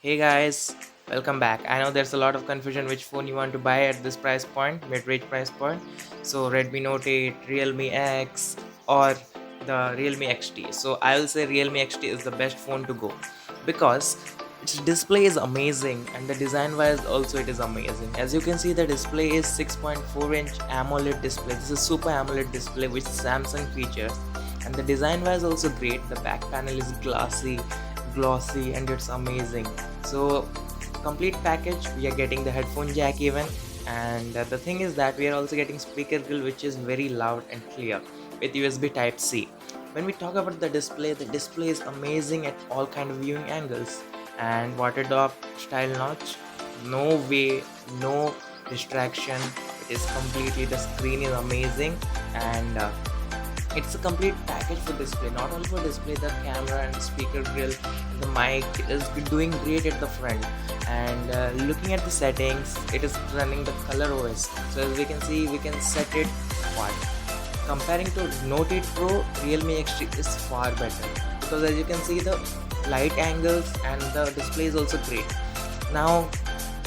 Hey guys, welcome back. I know there's a lot of confusion which phone you want to buy at this price point, mid-range price point. So Redmi Note 8, Realme X, or the Realme XT. So I will say Realme XT is the best phone to go because its display is amazing and the design wise also it is amazing. As you can see, the display is 6.4-inch AMOLED display. This is Super AMOLED display which Samsung features, and the design wise also great. The back panel is glossy and it's amazing. So complete package, we are getting the headphone jack even, and the thing is that we are also getting speaker grill which is very loud and clear with USB type C. When we talk about the display is amazing at all kind of viewing angles, and water drop style notch, no way, no distraction. It is completely, the screen is amazing, and it's a complete package for display. Not only for display, the camera and speaker grill and the mic is doing great at the front. And looking at the settings, it is running the color OS. So as we can see, we can set it far. Comparing to Note 8 Pro, Realme XT is far better because as you can see, the light angles and the display is also great. Now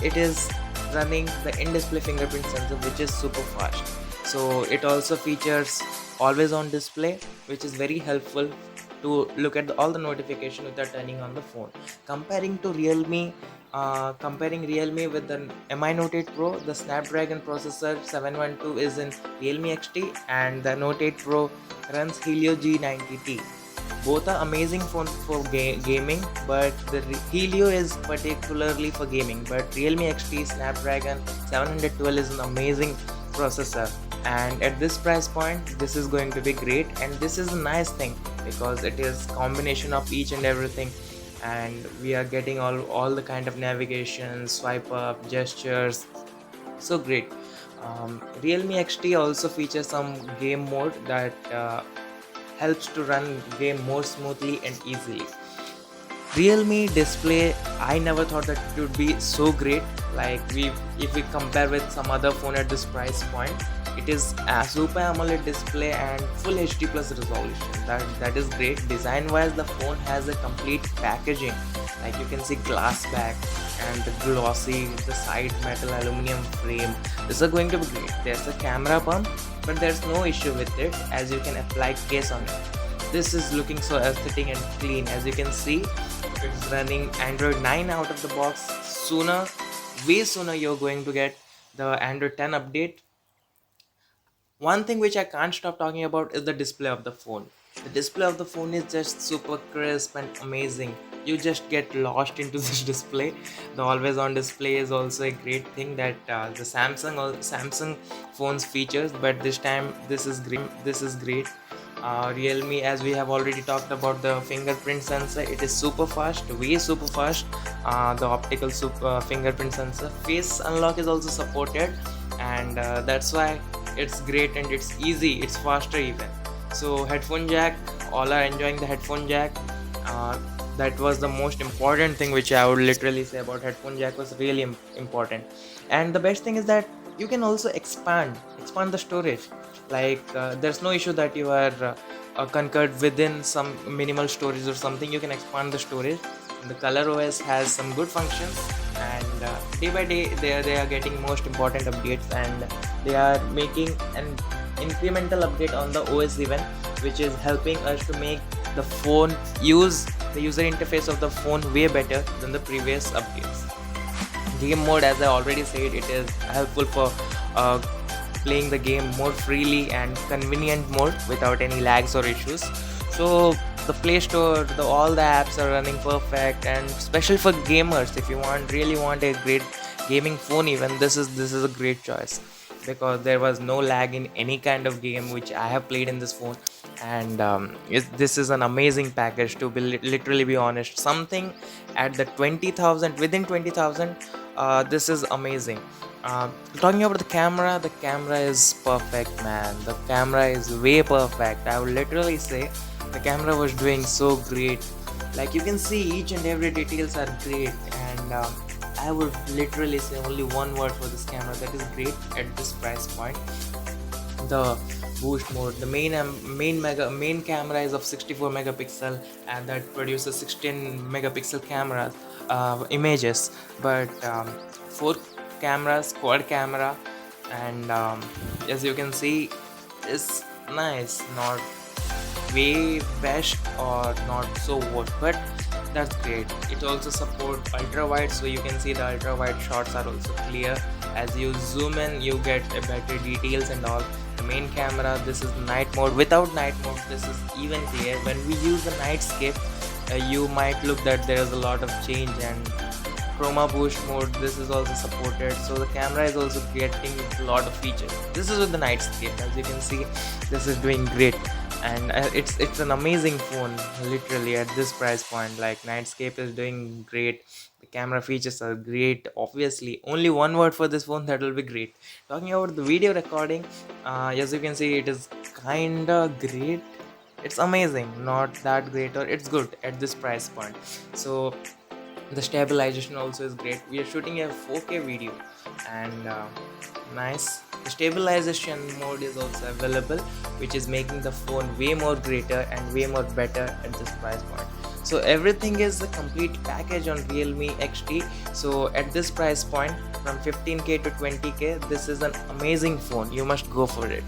it is running the in-display fingerprint sensor which is super fast. So it also features always on display, which is very helpful to look at all the notification without turning on the phone. Comparing Realme with the Mi Note 8 Pro, the Snapdragon processor 712 is in Realme XT, and the Note 8 Pro runs Helio G90T. Both are amazing phones for gaming, but the Helio is particularly for gaming. But Realme XT Snapdragon 712 is an amazing processor, and at this price point, this is going to be great. And this is a nice thing because it is combination of each and everything, and we are getting all the kind of navigation, swipe up, gestures, so great. Realme XT also features some game mode that helps to run game more smoothly and easily. Realme display, I never thought that it would be so great. Like if we compare with some other phone at this price point, it is a Super AMOLED display and full HD plus resolution. That is great. Design wise, the phone has a complete packaging. Like you can see glass back and the glossy, the side metal aluminum frame. This is going to be great. There's a camera bump, but there's no issue with it as you can apply case on it. This is looking so aesthetic and clean. As you can see, it's running Android 9 out of the box. Way sooner you're going to get the Android 10 update. One thing which I can't stop talking about is the display of the phone. The display of the phone is just super crisp and amazing. You just get lost into this display. The always on display is also a great thing that the Samsung phones features, but this time this is great. Realme, as we have already talked about the fingerprint sensor, it is super fast, way super fast. The optical fingerprint sensor, face unlock is also supported, and that's why it's great and it's easy, it's faster even. So headphone jack, all are enjoying the headphone jack. That was the most important thing which I would literally say about headphone jack, was really important. And the best thing is that you can also expand the storage. Like there's no issue that you are concurred within some minimal storage or something. You can expand the storage. The color OS has some good functions, and day by day they are getting most important updates, and they are making an incremental update on the OS even, which is helping us to make the phone use the user interface of the phone way better than the previous updates. Game mode, as I already said, it is helpful for playing the game more freely and convenient mode without any lags or issues. So the Play Store, all the apps are running perfect, and special for gamers. If you really want a great gaming phone, even this is a great choice because there was no lag in any kind of game which I have played in this phone. And this is an amazing package, to be literally be honest. Something at the 20,000, within 20,000, this is amazing. Talking about the camera is perfect, man. The camera is way perfect. I would literally say the camera was doing so great. Like you can see, each and every details are great, and I would literally say only one word for this camera, that is great at this price point. The boost mode. The main camera is of 64 megapixel, and that produces 16 megapixel camera images. But 4 cameras, quad camera, and as you can see, it's nice. Not way best or not so worst, but that's great. It also support ultra wide, so you can see the ultra wide shots are also clear. As you zoom in, you get a better details and all. The main camera, this is night mode. Without night mode, this is even clear. When we use the nightscape, you might look that there is a lot of change. And chroma boost mode, this is also supported, so the camera is also getting a lot of features. This is with the nightscape. As you can see, this is doing great, and it's an amazing phone literally at this price point. Like, nightscape is doing great, the camera features are great. Obviously, only one word for this phone, that will be great. Talking about the video recording, as you can see, it is kinda great. It's amazing, not that great, or it's good at this price point. So the stabilization also is great. We are shooting a 4K video, and nice. The stabilization mode is also available, which is making the phone way more greater and way more better at this price point. So everything is a complete package on Realme XT. So at this price point, from 15K to 20K, this is an amazing phone. You must go for it.